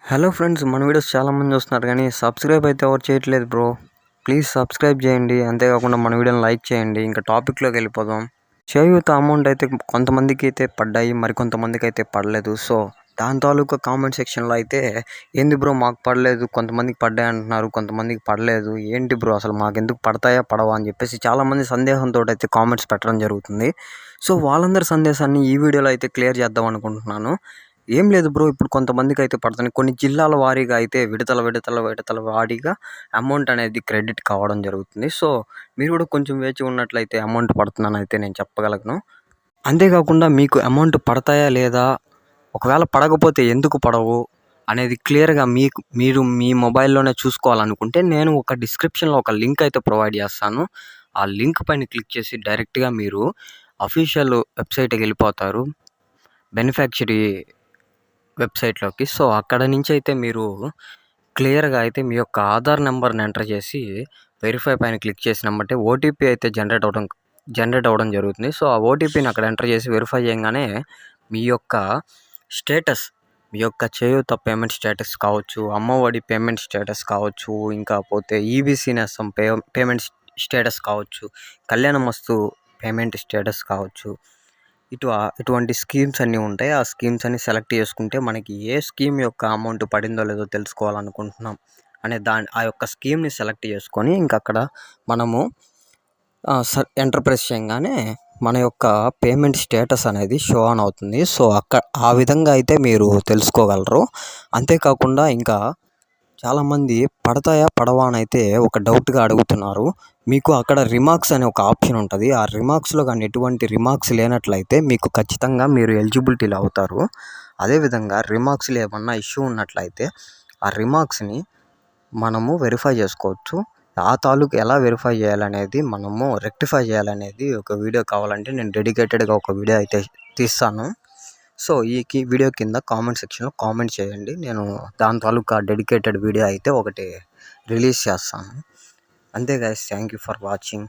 Hello friends, మన videos చాలామంది చూస్తున్నారు కానీ సబ్స్క్రైబ్ అయితే ఎవరు చేయట్లేదు బ్రో. ప్లీజ్ సబ్స్క్రైబ్ చేయండి. అంతేకాకుండా మన వీడియోని లైక్ చేయండి. ఇంకా టాపిక్లోకి వెళ్ళిపోదాం. చేయూత అమౌంట్ అయితే కొంతమందికి అయితే పడ్డాయి, మరికొంతమందికి అయితే పడలేదు. సో దాని తాలూకా కామెంట్ సెక్షన్లో అయితే ఏంది బ్రో మాకు పడలేదు, కొంతమందికి పడ్డాయి అంటున్నారు, కొంతమందికి పడలేదు, ఏంటి బ్రో అసలు మాకు ఎందుకు పడతాయా పడవా అని చెప్పేసి చాలామంది సందేహంతో అయితే కామెంట్స్ పెట్టడం జరుగుతుంది. సో వాళ్ళందరి సందేశాన్ని ఈ వీడియోలో అయితే క్లియర్ చేద్దాం అనుకుంటున్నాను. ఏం లేదు బ్రో, ఇప్పుడు కొంతమందికి అయితే పడుతుంది. కొన్ని జిల్లాల వారీగా అయితే విడతల వారీగా అమౌంట్ అనేది క్రెడిట్ కావడం జరుగుతుంది. సో మీరు కూడా కొంచెం వేచి ఉన్నట్లయితే అమౌంట్ పడుతుందని అయితే నేను చెప్పగలను. అంతేకాకుండా మీకు అమౌంట్ పడతాయా లేదా, ఒకవేళ పడకపోతే ఎందుకు పడవు అనేది క్లియర్గా మీరు మీ మొబైల్లోనే చూసుకోవాలనుకుంటే నేను ఒక డిస్క్రిప్షన్లో ఒక లింక్ అయితే ప్రొవైడ్ చేస్తాను. ఆ లింక్ పైన క్లిక్ చేసి డైరెక్ట్గా మీరు అఫీషియల్ వెబ్సైట్కి వెళ్ళిపోతారు, బెనిఫిషరీ వెబ్సైట్లోకి. సో అక్కడ నుంచి అయితే మీరు క్లియర్గా అయితే మీ యొక్క ఆధార్ నెంబర్ని ఎంటర్ చేసి వెరిఫై పైన క్లిక్ చేసినమంటే ఓటీపీ అయితే జనరేట్ అవ్వడం జరుగుతుంది. సో ఆ ఓటీపీని అక్కడ ఎంటర్ చేసి వెరిఫై చేయగానే మీ యొక్క స్టేటస్, మీ యొక్క చేయూత పేమెంట్ స్టేటస్ కావచ్చు, అమ్మఒడి పేమెంట్ స్టేటస్ కావచ్చు, ఇంకా పోతే ఈబీసీ నేస్తం పేమెంట్ స్టేటస్ కావచ్చు, కళ్యాణమస్తు పేమెంట్ స్టేటస్ కావచ్చు, ఇటువంటి స్కీమ్స్ అన్నీ ఉంటాయి. ఆ స్కీమ్స్ అన్ని సెలెక్ట్ చేసుకుంటే మనకి ఏ స్కీమ్ యొక్క అమౌంట్ పడిందో లేదో తెలుసుకోవాలనుకుంటున్నాం అనే ఆ యొక్క స్కీమ్ని సెలెక్ట్ చేసుకొని ఇంకా అక్కడ మనము ఎంటర్ ప్రెస్ చేయగానే మన యొక్క పేమెంట్ స్టేటస్ అనేది షో ఆన్ అవుతుంది. సో ఆ విధంగా అయితే మీరు తెలుసుకోగలరు. అంతేకాకుండా ఇంకా చాలామంది పడతాయా పడవా అని అయితే ఒక డౌట్గా అడుగుతున్నారు. మీకు అక్కడ రిమార్క్స్ అనే ఒక ఆప్షన్ ఉంటుంది. ఆ రిమార్క్స్లో కానీ ఎటువంటి రిమార్క్స్ లేనట్లయితే మీకు ఖచ్చితంగా మీరు ఎలిజిబిలిటీలు అవుతారు. అదేవిధంగా రిమార్క్స్లో ఏమన్నా ఇష్యూ ఉన్నట్లయితే ఆ రిమార్క్స్ని మనము వెరిఫై చేసుకోవచ్చు. ఆ తాలూకు ఎలా వెరిఫై చేయాలనేది, మనము రెక్టిఫై చేయాలనేది ఒక వీడియో కావాలంటే నేను డెడికేటెడ్గా ఒక వీడియో అయితే తీస్తాను. సో ఈ వీడియో కింద కామెంట్ సెక్షన్లో కామెంట్ చేయండి. నేను దాని తాలూకా డెడికేటెడ్ వీడియో అయితే ఒకటి రిలీజ్ చేస్తాను. అంతే guys, thank you for watching.